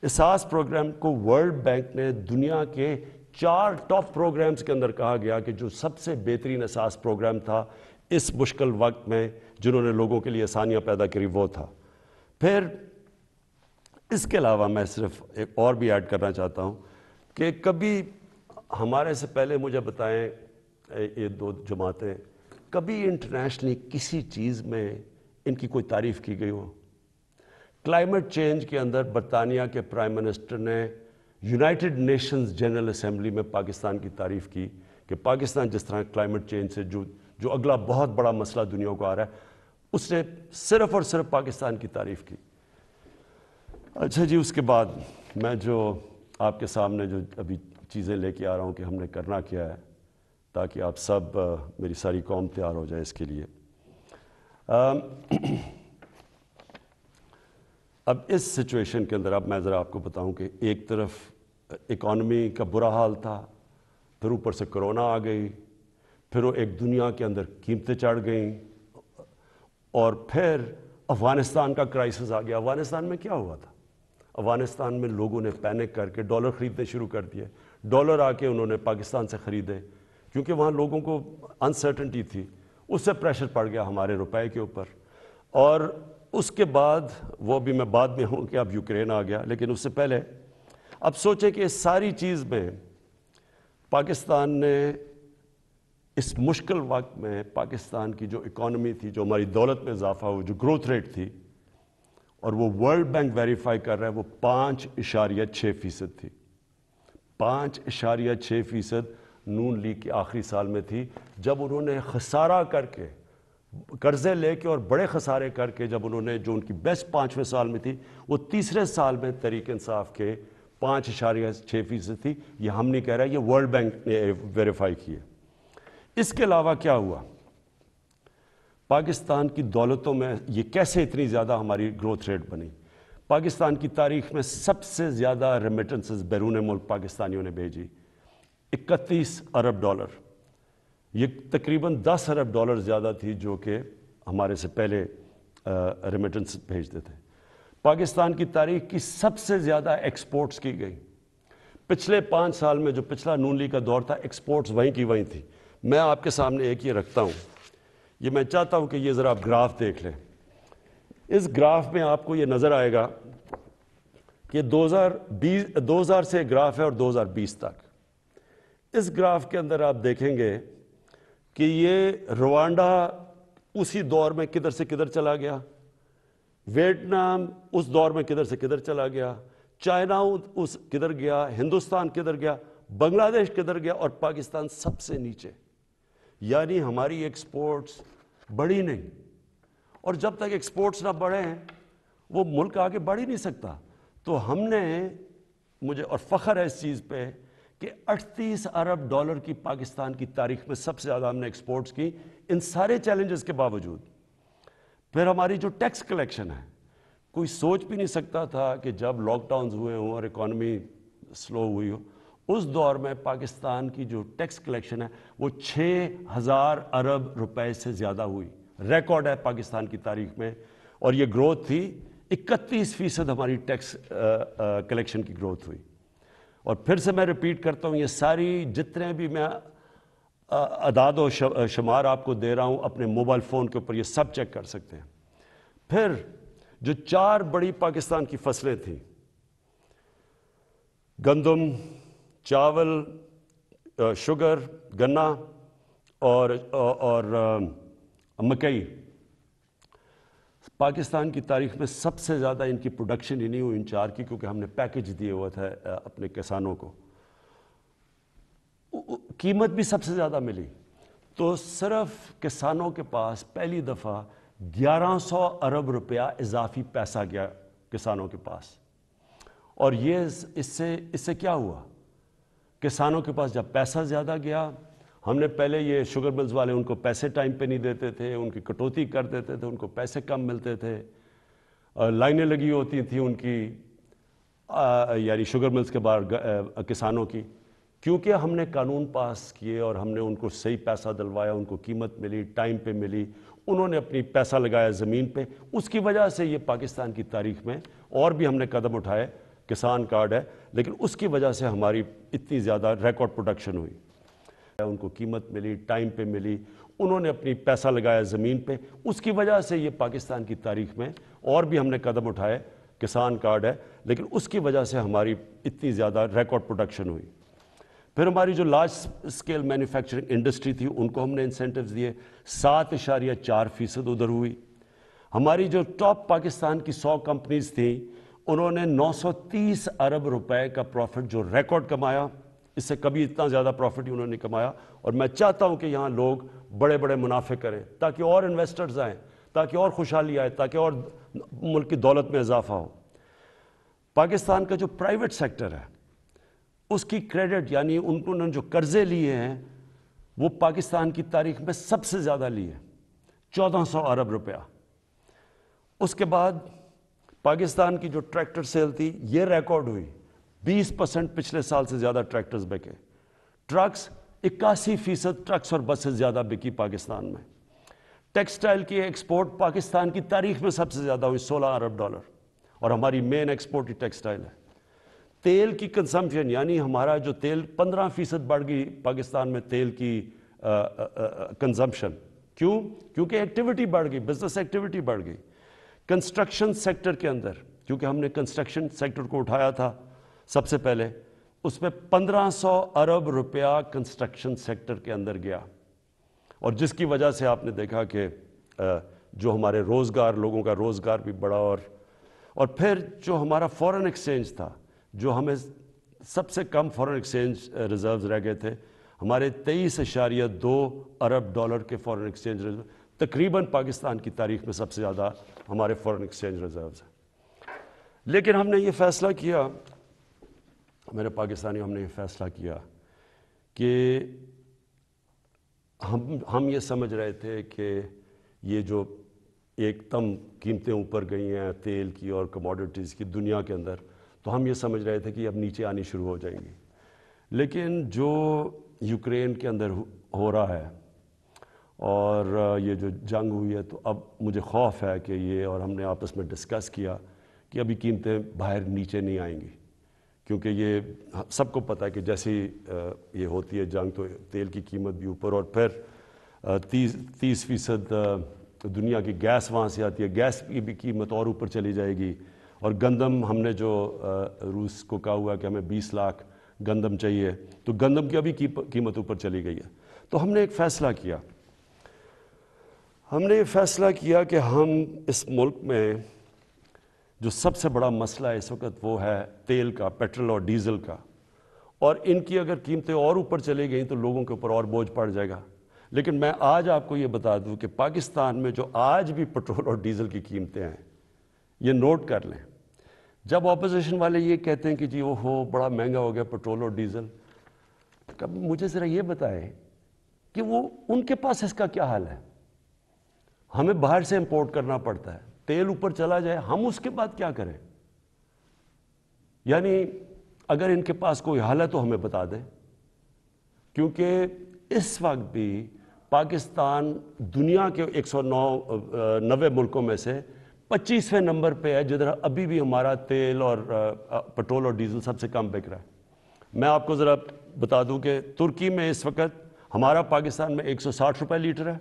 احساس پروگرام کو ورلڈ بینک نے دنیا کے 4 ٹاپ پروگرامز کے اندر کہا گیا کہ جو سب سے بہترین احساس پروگرام تھا اس مشکل وقت میں، جنہوں نے لوگوں کے لیے آسانیاں پیدا کری، وہ تھا۔ پھر اس کے علاوہ میں صرف ایک اور بھی ایڈ کرنا چاہتا ہوں کہ کبھی ہمارے سے پہلے مجھے بتائیں یہ 2 جماعتیں، کبھی انٹرنیشنلی کسی چیز میں ان کی کوئی تعریف کی گئی ہو؟ کلائمیٹ چینج کے اندر برطانیہ کے پرائم منسٹر نے یونائٹڈ نیشنز جنرل اسمبلی میں پاکستان کی تعریف کی کہ پاکستان جس طرح کلائمیٹ چینج سے جو اگلا بہت بڑا مسئلہ دنیا کو آ رہا ہے، اس نے صرف اور صرف پاکستان کی تعریف کی۔ اچھا جی، اس کے بعد میں جو آپ کے سامنے جو ابھی چیزیں لے کے آ رہا ہوں کہ ہم نے کرنا کیا ہے تاکہ آپ سب، میری ساری قوم تیار ہو جائے اس کے لیے۔ اب اس سچویشن کے اندر اب میں ذرا آپ کو بتاؤں کہ ایک طرف اکانومی کا برا حال تھا، پھر اوپر سے کرونا آ گئی، پھر وہ ایک دنیا کے اندر قیمتیں چڑھ گئیں، اور پھر افغانستان کا کرائسس آ گیا۔ افغانستان میں کیا ہوا تھا؟ افغانستان میں لوگوں نے پینک کر کے ڈالر خریدنے شروع کر دیے، ڈالر آ کے انہوں نے پاکستان سے خریدے، کیونکہ وہاں لوگوں کو انسرٹنٹی تھی، اس سے پریشر پڑ گیا ہمارے روپے کے اوپر۔ اور اس کے بعد وہ بھی میں بعد میں ہوں کہ اب یوکرین آ گیا، لیکن اس سے پہلے اب سوچیں کہ اس ساری چیز میں پاکستان نے اس مشکل وقت میں پاکستان کی جو اکانومی تھی، جو ہماری دولت میں اضافہ ہو، جو گروتھ ریٹ تھی، اور وہ ورلڈ بینک ویریفائی کر رہا ہے، وہ 5.6% تھی۔ 5.6% نون لیگ کے آخری سال میں تھی، جب انہوں نے خسارہ کر کے، قرضے لے کے اور بڑے خسارے کر کے، جب انہوں نے جو ان کی بیسٹ 5ویں سال میں تھی، وہ تیسرے سال میں تحریک انصاف کے 5.6% تھی۔ یہ ہم نہیں کہہ رہے، یہ ورلڈ بینک نے ویریفائی کی ہے۔ اس کے علاوہ کیا ہوا؟ پاکستان کی دولتوں میں یہ کیسے اتنی زیادہ ہماری گروتھ ریٹ بنی؟ پاکستان کی تاریخ میں سب سے زیادہ ریمیٹنسز بیرون ملک پاکستانیوں نے بھیجی، 31 ارب ڈالر۔ یہ تقریباً 10 ارب ڈالر زیادہ تھی جو کہ ہمارے سے پہلے ریمیٹنس بھیجتے تھے۔ پاکستان کی تاریخ کی سب سے زیادہ ایکسپورٹس کی گئی۔ پچھلے 5 سال میں جو پچھلا نون لیگ کا دور تھا، ایکسپورٹس وہیں کی وہیں تھی۔ میں آپ کے سامنے ایک یہ رکھتا ہوں، یہ میں چاہتا ہوں کہ یہ ذرا آپ گراف دیکھ لیں۔ اس گراف میں آپ کو یہ نظر آئے گا کہ 2000 سے گراف ہے اور 2020 تک۔ اس گراف کے اندر آپ دیکھیں گے کہ یہ روانڈا اسی دور میں کدھر سے کدھر چلا گیا، ویتنام اس دور میں کدھر سے کدھر چلا گیا، چائنا اس کدھر گیا، ہندوستان کدھر گیا، بنگلہ دیش کدھر گیا، اور پاکستان سب سے نیچے۔ یعنی ہماری ایکسپورٹس بڑھی نہیں، اور جب تک ایکسپورٹس نہ بڑھیں وہ ملک آگے بڑھ ہی نہیں سکتا۔ تو ہم نے، مجھے اور فخر ہے اس چیز پہ کہ 38 ارب ڈالر کی پاکستان کی تاریخ میں سب سے زیادہ ہم نے ایکسپورٹس کی، ان سارے چیلنجز کے باوجود۔ پھر ہماری جو ٹیکس کلیکشن ہے، کوئی سوچ بھی نہیں سکتا تھا کہ جب لاک ڈاؤنز ہوئے ہوں اور اکانومی سلو ہوئی ہو، اس دور میں پاکستان کی جو ٹیکس کلیکشن ہے وہ 6000 ارب روپے سے زیادہ ہوئی۔ ریکارڈ ہے پاکستان کی تاریخ میں، اور یہ گروتھ تھی 31% ہماری ٹیکس کلیکشن کی گروتھ ہوئی۔ اور پھر سے میں ریپیٹ کرتا ہوں، یہ ساری جتنے بھی میں اعداد و شمار آپ کو دے رہا ہوں اپنے موبائل فون کے اوپر، یہ سب چیک کر سکتے ہیں۔ پھر جو 4 بڑی پاکستان کی فصلیں تھیں، گندم، چاول، شوگر، گنا اور مکئی، پاکستان کی تاریخ میں سب سے زیادہ ان کی پروڈکشن ہی نہیں ہوئی ان 4 کی، کیونکہ ہم نے پیکج دیے ہوا تھا اپنے کسانوں کو۔ قیمت بھی سب سے زیادہ ملی، تو صرف کسانوں کے پاس پہلی دفعہ 1100 ارب روپیہ اضافی پیسہ گیا کسانوں کے پاس۔ اور یہ اس سے کیا ہوا؟ کسانوں کے پاس جب پیسہ زیادہ گیا، ہم نے پہلے یہ شوگر ملز والے ان کو پیسے ٹائم پہ نہیں دیتے تھے، ان کی کٹوتی کر دیتے تھے، ان کو پیسے کم ملتے تھے، لائنیں لگی ہوتی تھیں ان کی، یعنی شوگر ملز کے باہر کسانوں کی۔ کیونکہ ہم نے قانون پاس کیے اور ہم نے ان کو صحیح پیسہ دلوایا، ان کو قیمت ملی، ٹائم پہ ملی، انہوں نے اپنی پیسہ لگایا زمین پہ، اس کی وجہ سے یہ پاکستان کی تاریخ میں اور بھی ہم نے قدم اٹھائے، کسان کارڈ ہے، لیکن اس کی وجہ سے ہماری اتنی زیادہ ریکارڈ پروڈکشن ہوئی۔ ان کو قیمت ملی، ٹائم پہ ملی، انہوں نے اپنی پیسہ لگایا زمین پہ، اس کی وجہ سے یہ پاکستان کی تاریخ میں اور بھی ہم نے قدم اٹھائے، کسان کارڈ ہے، لیکن اس کی وجہ سے ہماری اتنی زیادہ ریکارڈ پروڈکشن ہوئی۔ پھر ہماری جو لارج اسکیل مینوفیکچرنگ انڈسٹری تھی ان کو ہم نے انسینٹیوز دیے، 7.4% ادھر ہوئی۔ ہماری جو ٹاپ پاکستان کی 100 کمپنیز تھیں، انہوں نے 930 ارب روپے کا پروفٹ جو ریکارڈ کمایا، اس سے کبھی اتنا زیادہ پروفٹ ہی انہوں نے کمایا۔ اور میں چاہتا ہوں کہ یہاں لوگ بڑے بڑے منافع کریں تاکہ اور انویسٹرز آئیں، تاکہ اور خوشحالی آئے، تاکہ اور ملک کی دولت میں اضافہ ہو۔ پاکستان کا جو پرائیویٹ سیکٹر ہے اس کی کریڈٹ، یعنی انہوں نے جو قرضے لیے ہیں وہ پاکستان کی تاریخ میں سب سے زیادہ لیے، 1400 ارب روپیہ۔ اس کے بعد پاکستان کی جو ٹریکٹر سیل تھی یہ ریکارڈ ہوئی، 20% پچھلے سال سے زیادہ ٹریکٹرز بکے۔ ٹرکس 81% ٹرکس اور بسیں زیادہ بکی پاکستان میں۔ ٹیکسٹائل کی ایکسپورٹ پاکستان کی تاریخ میں سب سے زیادہ ہوئی، 16 ارب ڈالر، اور ہماری مین ایکسپورٹ ہی ٹیکسٹائل ہے۔ تیل کی کنزمپشن، یعنی ہمارا جو تیل 15% بڑھ گئی پاکستان میں تیل کی کنزمپشن۔ کیوں؟ کیونکہ ایکٹیویٹی بڑھ گئی، بزنس ایکٹیویٹی بڑھ گئی۔ کنسٹرکشن سیکٹر کے اندر، کیونکہ ہم نے کنسٹرکشن سیکٹر کو اٹھایا تھا سب سے پہلے، اس میں 1500 ارب روپیہ کنسٹرکشن سیکٹر کے اندر گیا، اور جس کی وجہ سے آپ نے دیکھا کہ جو ہمارے روزگار، لوگوں کا روزگار بھی بڑھا۔ اور پھر جو ہمارا فورن ایکسچینج تھا، جو ہمیں سب سے کم فورن ایکسچینج ریزروز رہ گئے تھے، ہمارے 23.2 ارب ڈالر کے فورن ایکسچینج ریزرو، تقریباً پاکستان کی تاریخ میں سب سے زیادہ ہمارے فورن ایکسچینج ریزروز ہیں۔ لیکن ہم نے یہ فیصلہ کیا، میرے پاکستانیوں، ہم نے یہ فیصلہ کیا کہ ہم یہ سمجھ رہے تھے کہ یہ جو ایک دم قیمتیں اوپر گئی ہیں تیل کی اور کموڈٹیز کی دنیا کے اندر، تو ہم یہ سمجھ رہے تھے کہ اب نیچے آنی شروع ہو جائیں گی. لیکن جو یوکرین کے اندر ہو رہا ہے اور یہ جو جنگ ہوئی ہے، تو اب مجھے خوف ہے کہ یہ، اور ہم نے آپس میں ڈسکس کیا کہ ابھی قیمتیں باہر نیچے نہیں آئیں گی، کیونکہ یہ سب کو پتہ ہے کہ جیسی یہ ہوتی ہے جنگ تو تیل کی قیمت بھی اوپر، اور پھر 30% دنیا کی گیس وہاں سے آتی ہے، گیس کی بھی قیمت اور اوپر چلی جائے گی. اور گندم ہم نے جو روس کو کہا ہوا کہ ہمیں 20 لاکھ گندم چاہیے، تو گندم کی ابھی قیمت اوپر چلی گئی ہے. تو ہم نے ایک فیصلہ کیا، ہم نے یہ فیصلہ کیا کہ ہم اس ملک میں جو سب سے بڑا مسئلہ ہے اس وقت وہ ہے تیل کا، پیٹرول اور ڈیزل کا، اور ان کی اگر قیمتیں اور اوپر چلی گئیں تو لوگوں کے اوپر اور بوجھ پڑ جائے گا. لیکن میں آج آپ کو یہ بتا دوں کہ پاکستان میں جو آج بھی پیٹرول اور ڈیزل کی قیمتیں ہیں، یہ نوٹ کر لیں. جب اپوزیشن والے یہ کہتے ہیں کہ جی وہ بڑا مہنگا ہو گیا پیٹرول اور ڈیزل، کب مجھے ذرا یہ بتائیں کہ وہ ان کے پاس اس کا کیا حال ہے. ہمیں باہر سے امپورٹ کرنا پڑتا ہے، تیل اوپر چلا جائے ہم اس کے بعد کیا کریں؟ یعنی اگر ان کے پاس کوئی حل ہے تو ہمیں بتا دیں، کیونکہ اس وقت بھی پاکستان دنیا کے 190 ملکوں میں سے 25ویں نمبر پہ ہے جدھر ابھی بھی ہمارا تیل اور پیٹرول اور ڈیزل سب سے کم بک رہا ہے. میں آپ کو ذرا بتا دوں کہ ترکی میں اس وقت ہمارا پاکستان میں 160 روپے لیٹر ہے،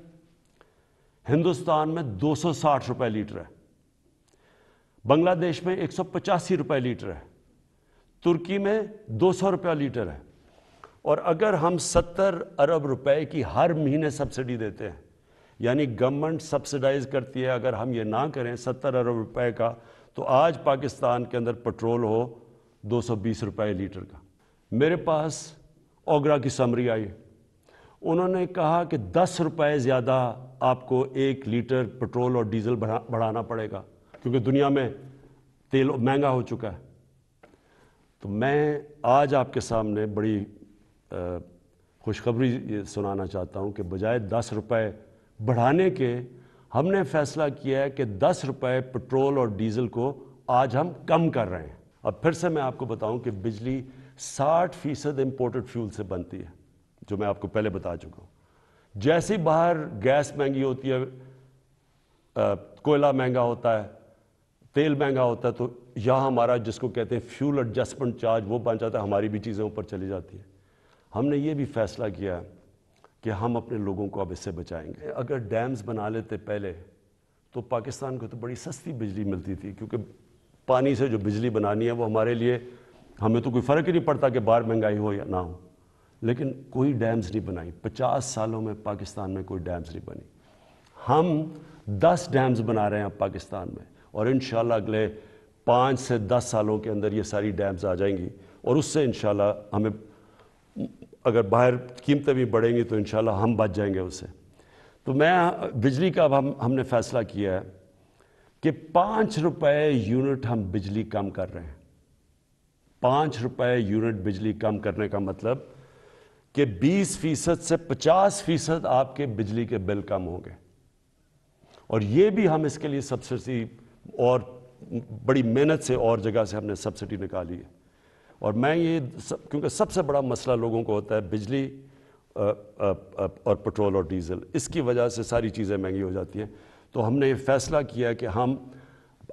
ہندوستان میں 260 روپے لیٹر ہے، بنگلہ دیش میں 185 روپے لیٹر ہے، ترکی میں 200 روپے لیٹر ہے. اور اگر ہم 70 ارب روپے کی ہر مہینے سبسڈی دیتے ہیں، یعنی گورنمنٹ سبسڈائز کرتی ہے، اگر ہم یہ نہ کریں 70 ارب روپے کا، تو آج پاکستان کے اندر پیٹرول ہو 220 روپے لیٹر کا. میرے پاس اوگرا کی سمری آئی، انہوں نے کہا کہ 10 روپے زیادہ آپ کو 1 لیٹر پیٹرول اور ڈیزل بڑھانا پڑے گا، کیونکہ دنیا میں تیل مہنگا ہو چکا ہے. تو میں آج آپ کے سامنے بڑی خوشخبری یہ سنانا چاہتا ہوں کہ بجائے 10 روپے بڑھانے کے ہم نے فیصلہ کیا ہے کہ 10 روپے پیٹرول اور ڈیزل کو آج ہم کم کر رہے ہیں. اب پھر سے میں آپ کو بتاؤں کہ بجلی 60% امپورٹڈ فیول سے بنتی ہے، جو میں آپ کو پہلے بتا چکا ہوں. جیسے باہر گیس مہنگی ہوتی ہے، کوئلہ مہنگا ہوتا ہے، تیل مہنگا ہوتا ہے، تو یہاں ہمارا جس کو کہتے ہیں فیول ایڈجسٹمنٹ چارج وہ بن جاتا ہے، ہماری بھی چیزیں اوپر چلی جاتی ہیں. ہم نے یہ بھی فیصلہ کیا کہ ہم اپنے لوگوں کو اب اس سے بچائیں گے. اگر ڈیمز بنا لیتے پہلے تو پاکستان کو تو بڑی سستی بجلی ملتی تھی، کیونکہ پانی سے جو بجلی بنانی ہے وہ ہمارے لیے، ہمیں تو کوئی فرق ہی نہیں پڑتا کہ باہر مہنگائی ہو یا نہ ہو. لیکن کوئی ڈیمز نہیں بنائی، 50 سالوں میں پاکستان میں کوئی ڈیمز نہیں بنی. ہم 10 ڈیمز بنا رہے ہیں اب پاکستان میں، اور انشاءاللہ اگلے 5 سے 10 سالوں کے اندر یہ ساری ڈیمز آ جائیں گی، اور اس سے انشاءاللہ ہمیں اگر باہر قیمتیں بھی بڑھیں گی تو انشاءاللہ ہم بچ جائیں گے اس سے. تو میں بجلی کا اب ہم نے فیصلہ کیا ہے کہ 5 روپے یونٹ ہم بجلی کم کر رہے ہیں. 5 روپے یونٹ بجلی کم کرنے کا مطلب کہ 20% سے 50% آپ کے بجلی کے بل کم ہوں گے. اور یہ بھی ہم اس کے لیے سبسڈی اور بڑی محنت سے اور جگہ سے ہم نے سبسڈی نکالی ہے. اور میں یہ کیونکہ سب سے بڑا مسئلہ لوگوں کو ہوتا ہے بجلی اور پیٹرول اور ڈیزل، اس کی وجہ سے ساری چیزیں مہنگی ہو جاتی ہیں. تو ہم نے یہ فیصلہ کیا کہ ہم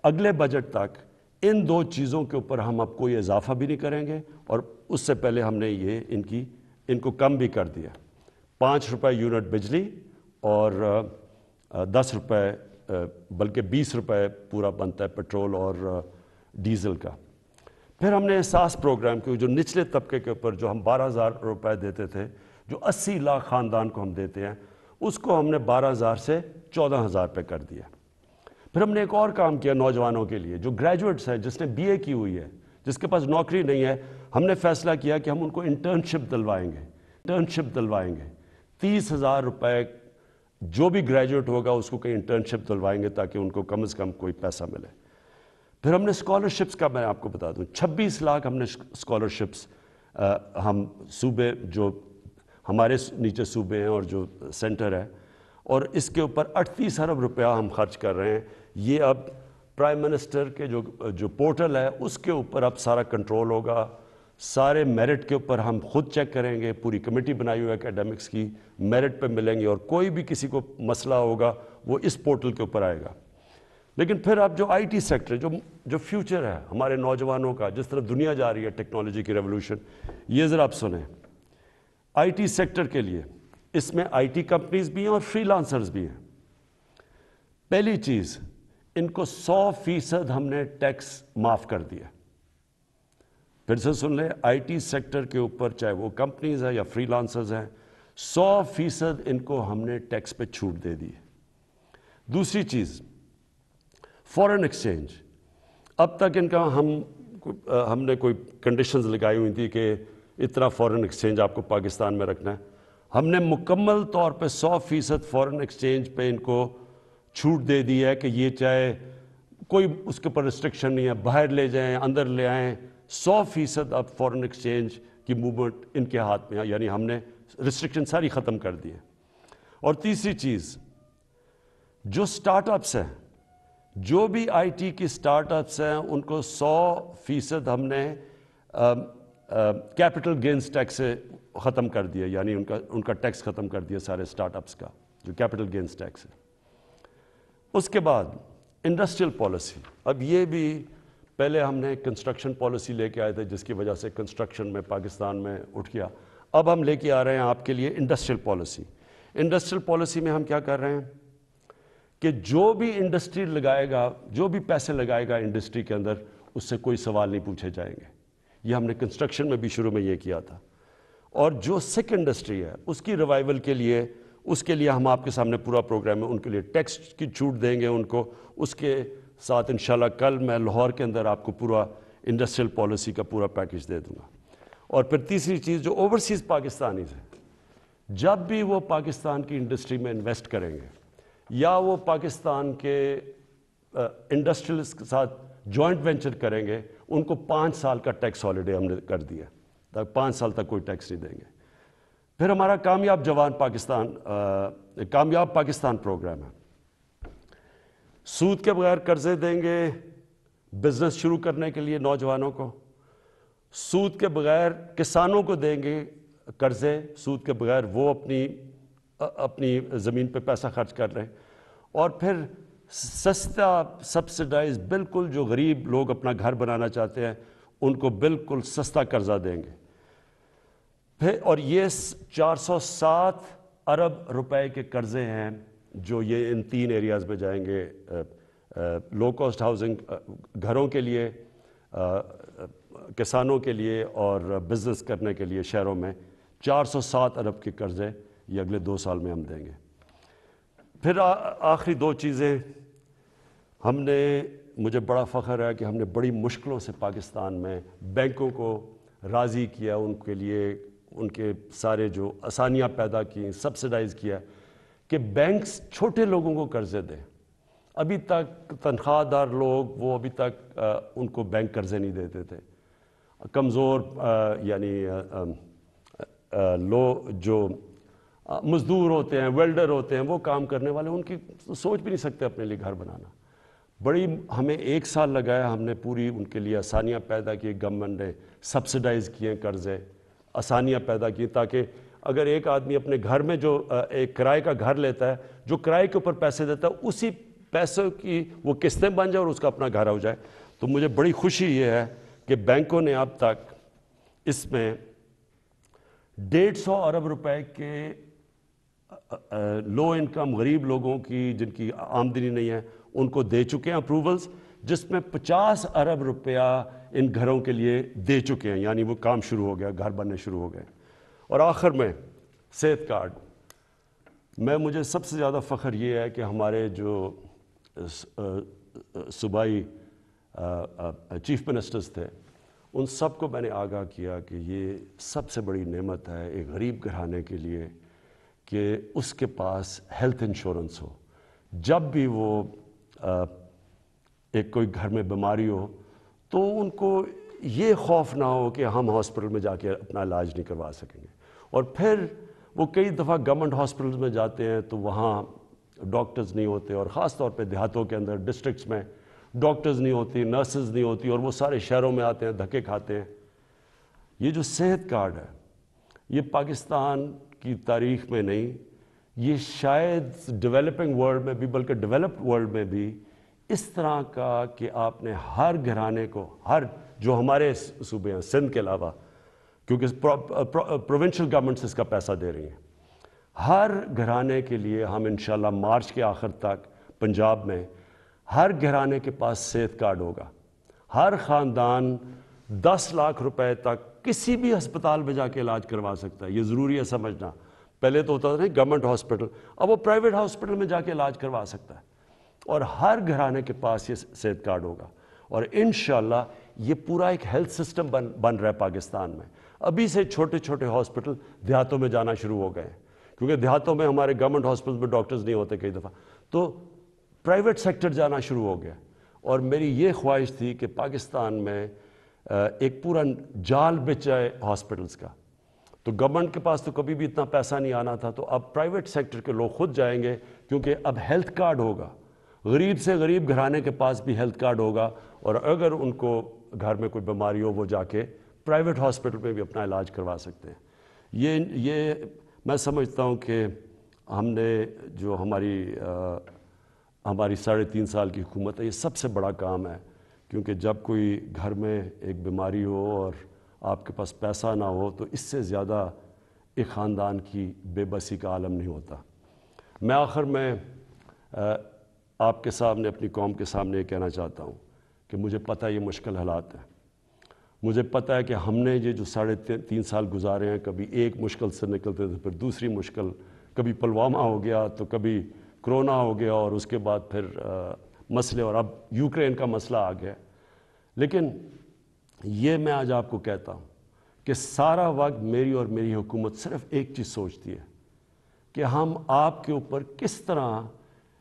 اگلے بجٹ تک ان 2 چیزوں کے اوپر ہم اب کوئی اضافہ بھی نہیں کریں گے، اور اس سے پہلے ہم نے یہ ان کو کم بھی کر دیا. 5 روپے یونٹ بجلی اور 10 روپے بلکہ 20 روپے پورا بنتا ہے پیٹرول اور ڈیزل کا. پھر ہم نے احساس پروگرام کی، جو نچلے طبقے کے اوپر جو ہم 12,000 روپے دیتے تھے، جو 80 لاکھ خاندان کو ہم دیتے ہیں، اس کو ہم نے 12,000 سے 14,000 پہ کر دیا. پھر ہم نے ایک اور کام کیا نوجوانوں کے لیے جو گریجویٹس ہیں، جس نے بی اے کی ہوئی ہے، جس کے پاس نوکری نہیں ہے. ہم نے فیصلہ کیا کہ ہم ان کو انٹرنشپ دلوائیں گے. 30,000 روپے جو بھی گریجویٹ ہوگا اس کو کہیں انٹرنشپ دلوائیں گے تاکہ ان کو کم از کم کوئی پیسہ ملے. پھر ہم نے اسکالرشپس کا میں آپ کو بتا دوں 26 لاکھ ہم نے اسکالرشپس ہم صوبے جو ہمارے نیچے صوبے ہیں اور جو سینٹر ہے، اور اس کے اوپر 38 ارب روپیہ ہم خرچ کر رہے ہیں. یہ اب پرائم منسٹر کے جو پورٹل ہے اس کے اوپر اب سارا کنٹرول ہوگا. سارے میرٹ کے اوپر ہم خود چیک کریں گے, پوری کمیٹی بنائی ہوئی ہے اکیڈمکس کی, میرٹ پہ ملیں گے, اور کوئی بھی کسی کو مسئلہ ہوگا وہ اس پورٹل کے اوپر آئے گا. لیکن پھر اب جو آئی ٹی سیکٹر جو فیوچر ہے ہمارے نوجوانوں کا, جس طرف دنیا جا رہی ہے ٹیکنالوجی کی ریولوشن, یہ ذرا آپ سنیں. آئی ٹی سیکٹر کے لیے اس میں آئی ٹی کمپنیز بھی ہیں اور فری لانسرز بھی ہیں. پہلی چیز, ان کو 100% ہم نے ٹیکس معاف کر دیا. پھر سے سن لیں, آئی ٹی سیکٹر کے اوپر چاہے وہ کمپنیز ہیں یا فری لانسرز ہیں, 100% ان کو ہم نے ٹیکس پہ چھوٹ دے دی. دوسری چیز, فورن ایکسچینج. اب تک ان کا ہم نے کوئی کنڈیشنز لگائی ہوئی تھی کہ اتنا فورن ایکسچینج آپ کو پاکستان میں رکھنا ہے. ہم نے مکمل طور پہ 100% فورن ایکسچینج پہ ان کو چھوٹ دے دی ہے کہ یہ چاہے کوئی اس کے اوپر ریسٹرکشن نہیں ہے, باہر لے جائیں اندر لے آئیں, 100% اب فورن ایکسچینج کی موومنٹ ان کے ہاتھ میں ہے. یعنی ہم نے ریسٹرکشن ساری ختم کر دی ہے. اور تیسری چیز, جو سٹارٹ اپس ہیں, جو بھی آئی ٹی کی سٹارٹ اپس ہیں, ان کو 100% ہم نے کیپٹل گینز ٹیکس سے ختم کر دیا. یعنی ان کا ٹیکس ختم کر دیا سارے سٹارٹ اپس کا, جو کیپٹل گینز ٹیکس ہے. اس کے بعد انڈسٹریل پالیسی. اب یہ بھی پہلے ہم نے کنسٹرکشن پالیسی لے کے آئے تھے جس کی وجہ سے کنسٹرکشن میں پاکستان میں اٹھ گیا. اب ہم لے کے آ رہے ہیں آپ کے لیے انڈسٹریل پالیسی. انڈسٹریل پالیسی میں ہم کیا کر رہے ہیں کہ جو بھی انڈسٹری لگائے گا, جو بھی پیسے لگائے گا انڈسٹری کے اندر, اس سے کوئی سوال نہیں پوچھے جائیں گے. یہ ہم نے کنسٹرکشن میں بھی شروع میں یہ کیا تھا. اور جو سکھ انڈسٹری ہے اس کی ریوائول کے لیے, اس کے لیے ہم آپ کے سامنے پورا پروگرام ہے. ان کے لیے ٹیکس کی چھوٹ دیں گے ان کو. اس کے ساتھ انشاءاللہ کل میں لاہور کے اندر آپ کو پورا انڈسٹریل پالیسی کا پورا پیکج دے دوں گا. اور پھر تیسری چیز, جو اوورسیز پاکستانیز ہیں, جب بھی وہ پاکستان کی انڈسٹری میں انویسٹ کریں گے یا وہ پاکستان کے انڈسٹریلس کے ساتھ جوائنٹ وینچر کریں گے, ان کو 5 سال کا ٹیکس ہالیڈے ہم نے کر دیا. 5 سال تک کوئی ٹیکس نہیں دیں گے. پھر ہمارا کامیاب پاکستان پروگرام ہے. سود کے بغیر قرضے دیں گے بزنس شروع کرنے کے لیے نوجوانوں کو. سود کے بغیر کسانوں کو دیں گے قرضے. سود کے بغیر وہ اپنی زمین پہ پیسہ خرچ کر رہے ہیں. اور پھر سستا سبسڈائز, بالکل جو غریب لوگ اپنا گھر بنانا چاہتے ہیں ان کو بالکل سستا قرضہ دیں گے. پھر اور یہ 407 ارب روپے کے قرضے ہیں جو یہ ان 3 ایریاز میں جائیں گے. لو کاسٹ ہاؤسنگ گھروں کے لیے, کسانوں کے لیے اور بزنس کرنے کے لیے شہروں میں 407 ارب کے قرضے یہ اگلے 2 سال میں ہم دیں گے. پھر آخری 2 چیزیں ہم نے, مجھے بڑا فخر ہے کہ ہم نے بڑی مشکلوں سے پاکستان میں بینکوں کو راضی کیا, ان کے لیے ان کے سارے جو آسانیاں پیدا کی, سبسڈائز کیا کہ بینکس چھوٹے لوگوں کو قرضے دیں. ابھی تک تنخواہ دار لوگ وہ ابھی تک ان کو بینک قرضے نہیں دیتے تھے. کمزور یعنی جو مزدور ہوتے ہیں, ویلڈر ہوتے ہیں, وہ کام کرنے والے, ان کی سوچ بھی نہیں سکتے اپنے لیے گھر بنانا. بڑی ہمیں 1 سال لگایا, ہم نے پوری ان کے لیے آسانیاں پیدا کی. گورنمنٹ نے سبسڈائز کیے قرضے, آسانیاں پیدا کی تاکہ اگر ایک آدمی اپنے گھر میں جو ایک کرائے کا گھر لیتا ہے, جو کرائے کے اوپر پیسے دیتا ہے, اسی پیسوں کی وہ قسطیں بن جائے اور اس کا اپنا گھر ہو جائے. تو مجھے بڑی خوشی یہ ہے کہ بینکوں نے اب تک اس میں 150 ارب روپے کے لو انکم غریب لوگوں کی جن کی آمدنی نہیں ہے ان کو دے چکے ہیں اپروولز, جس میں 50 ارب روپیہ ان گھروں کے لیے دے چکے ہیں. یعنی وہ کام شروع ہو گیا, گھر بننے شروع ہو گئے. اور آخر میں صحت کارڈ. مجھے سب سے زیادہ فخر یہ ہے کہ ہمارے جو صوبائی چیف منسٹرز تھے, ان سب کو میں نے آگاہ کیا کہ یہ سب سے بڑی نعمت ہے ایک غریب گھرانے کے لیے کہ اس کے پاس ہیلتھ انشورنس ہو. جب بھی وہ ایک کوئی گھر میں بیماری ہو تو ان کو یہ خوف نہ ہو کہ ہم ہاسپٹل میں جا کے اپنا علاج نہیں کروا سکیں گے. اور پھر وہ کئی دفعہ گورنمنٹ ہاسپٹلز میں جاتے ہیں تو وہاں ڈاکٹرز نہیں ہوتے، اور خاص طور پہ دیہاتوں کے اندر ڈسٹرکٹس میں ڈاکٹرز نہیں ہوتی، نرسز نہیں ہوتی، اور وہ سارے شہروں میں آتے ہیں، دھکے کھاتے ہیں۔ یہ جو صحت کارڈ ہے، یہ پاکستان کی تاریخ میں نہیں، یہ شاید ڈیولپنگ ورلڈ میں بھی، بلکہ ڈیولپڈ ورلڈ میں بھی اس طرح کا کہ آپ نے ہر گھرانے کو، ہر جو ہمارے صوبے ہیں سندھ کے علاوہ، کیونکہ پروونشل گورنمنٹس اس کا پیسہ دے رہی ہیں، ہر گھرانے کے لیے ہم انشاءاللہ مارچ کے آخر تک پنجاب میں ہر گھرانے کے پاس صحت کارڈ ہوگا۔ ہر خاندان 10 لاکھ روپے تک کسی بھی ہسپتال میں جا کے علاج کروا سکتا ہے۔ یہ ضروری ہے سمجھنا، پہلے تو ہوتا تھا نہیں گورنمنٹ ہاسپٹل، اب وہ پرائیویٹ ہاسپٹل میں جا کے علاج کروا سکتا ہے، اور ہر گھرانے کے پاس یہ صحت کارڈ ہوگا۔ اور انشاءاللہ یہ پورا ایک ہیلتھ سسٹم بن رہا ہے پاکستان میں۔ ابھی سے چھوٹے چھوٹے ہاسپٹل دیہاتوں میں جانا شروع ہو گئے ہیں، کیونکہ دیہاتوں میں ہمارے گورنمنٹ ہاسپٹل میں ڈاکٹرز نہیں ہوتے کئی دفعہ، تو پرائیویٹ سیکٹر جانا شروع ہو گیا۔ اور میری یہ خواہش تھی کہ پاکستان میں ایک پورا جال بچ جائے ہاسپٹلز کا۔ تو گورنمنٹ کے پاس تو کبھی بھی اتنا پیسہ نہیں آنا تھا، تو اب پرائیویٹ سیکٹر کے لوگ خود جائیں گے، کیونکہ اب ہیلتھ کارڈ ہوگا، غریب سے غریب گھرانے کے پاس بھی ہیلتھ کارڈ ہوگا، اور اگر ان کو گھر میں کوئی بیماری ہو وہ جا کے پرائیویٹ ہاسپٹل میں بھی اپنا علاج کروا سکتے ہیں۔ یہ میں سمجھتا ہوں کہ ہم نے جو ہماری 3.5 سال کی حکومت ہے، یہ سب سے بڑا کام ہے، کیونکہ جب کوئی گھر میں ایک بیماری ہو اور آپ کے پاس پیسہ نہ ہو تو اس سے زیادہ ایک خاندان کی بے بسی کا عالم نہیں ہوتا۔ میں آخر میں آپ کے سامنے، اپنی قوم کے سامنے یہ کہنا چاہتا ہوں کہ مجھے پتہ ہے یہ مشکل حالات ہیں، مجھے پتہ ہے کہ ہم نے یہ جو 3.5 سال گزارے ہیں، کبھی ایک مشکل سے نکلتے تھے، پھر دوسری مشکل، کبھی پلوامہ ہو گیا تو کبھی کرونا ہو گیا، اور اس کے بعد پھر مسئلے، اور اب یوکرین کا مسئلہ آ گیا۔ لیکن یہ میں آج آپ کو کہتا ہوں کہ سارا وقت میری اور میری حکومت صرف ایک چیز سوچتی ہے کہ ہم آپ کے اوپر کس طرح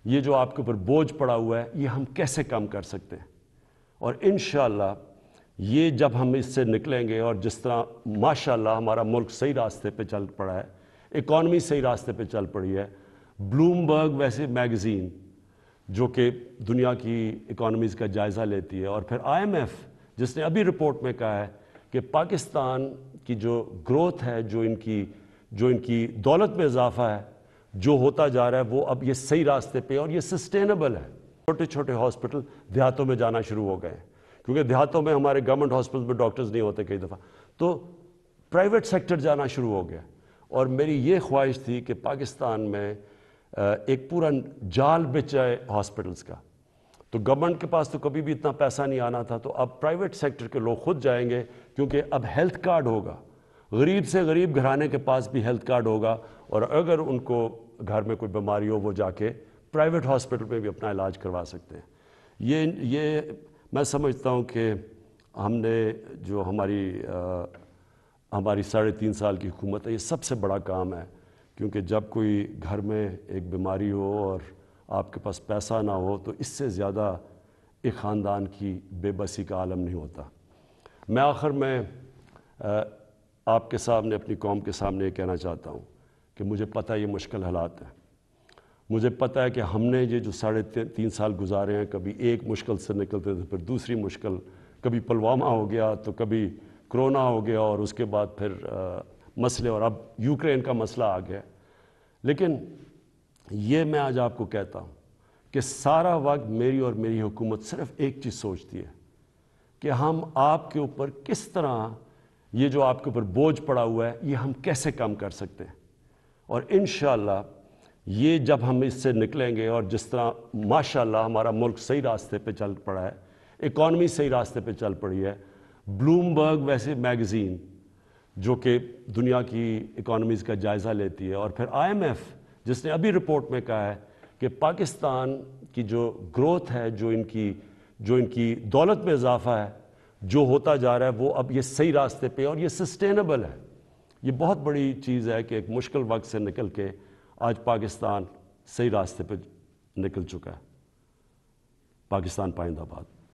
یہ جو آپ کے اوپر بوجھ پڑا ہوا ہے، یہ ہم کیسے کم کر سکتے ہیں۔ اور انشاءاللہ یہ جب ہم اس سے نکلیں گے، اور جس طرح ماشاءاللہ ہمارا ملک صحیح راستے پہ چل پڑا ہے، اکانومی صحیح راستے پہ چل پڑی ہے، بلومبرگ ویسے میگزین جو کہ دنیا کی اکانومیز کا جائزہ لیتی ہے، اور پھر IMF جس نے ابھی رپورٹ میں کہا ہے کہ پاکستان کی جو گروتھ ہے، جو ان کی دولت میں اضافہ ہے، جو ہوتا جا رہا ہے، وہ اب یہ صحیح راستے پہ، اور یہ سسٹینیبل ہے۔ چھوٹے چھوٹے ہاسپٹل دیہاتوں میں جانا شروع ہو گئے ہیں، کیونکہ دیہاتوں میں ہمارے گورنمنٹ ہاسپٹل میں ڈاکٹرز نہیں ہوتے کئی دفعہ، تو پرائیویٹ سیکٹر جانا شروع ہو گیا۔ اور میری یہ خواہش تھی کہ پاکستان میں ایک پورا جال بچ جائے ہاسپٹلز کا۔ تو گورنمنٹ کے پاس تو کبھی بھی اتنا پیسہ نہیں آنا تھا، تو اب پرائیویٹ سیکٹر کے لوگ خود جائیں گے، کیونکہ اب ہیلتھ کارڈ ہوگا، غریب سے غریب گھرانے کے پاس بھی ہیلتھ کارڈ ہوگا، اور اگر ان کو گھر میں کوئی بیماری ہو وہ جا کے پرائیویٹ ہاسپٹل میں بھی اپنا علاج کروا سکتے ہیں۔ یہ میں سمجھتا ہوں کہ ہم نے جو ہماری 3.5 سال کی حکومت ہے، یہ سب سے بڑا کام ہے، کیونکہ جب کوئی گھر میں ایک بیماری ہو اور آپ کے پاس پیسہ نہ ہو تو اس سے زیادہ ایک خاندان کی بے بسی کا عالم نہیں ہوتا۔ میں آخر میں آپ کے سامنے، اپنی قوم کے سامنے یہ کہنا چاہتا ہوں کہ مجھے پتہ ہے یہ مشکل حالات ہیں، مجھے پتہ ہے کہ ہم نے یہ جو 3.5 سال گزارے ہیں، کبھی ایک مشکل سے نکلتے تھے، پھر دوسری مشکل، کبھی پلوامہ ہو گیا تو کبھی کرونا ہو گیا، اور اس کے بعد پھر مسئلے، اور اب یوکرین کا مسئلہ آ گیا۔ لیکن یہ میں آج آپ کو کہتا ہوں کہ سارا وقت میری اور میری حکومت صرف ایک چیز سوچتی ہے کہ ہم آپ کے اوپر کس طرح یہ جو آپ کے اوپر بوجھ پڑا ہوا ہے، یہ ہم کیسے کم کر سکتے ہیں۔ اور انشاءاللہ یہ جب ہم اس سے نکلیں گے، اور جس طرح ماشاءاللہ ہمارا ملک صحیح راستے پہ چل پڑا ہے، اکانومی صحیح راستے پہ چل پڑی ہے، بلومبرگ ویسے میگزین جو کہ دنیا کی اکانومیز کا جائزہ لیتی ہے، اور پھر IMF جس نے ابھی رپورٹ میں کہا ہے کہ پاکستان کی جو گروتھ ہے، جو ان کی دولت میں اضافہ ہے، جو ہوتا جا رہا ہے، وہ اب یہ صحیح راستے پہ، اور یہ سسٹینیبل ہے۔ یہ بہت بڑی چیز ہے کہ ایک مشکل وقت سے نکل کے آج پاکستان صحیح راستے پہ نکل چکا ہے۔ پاکستان پائندہ باد۔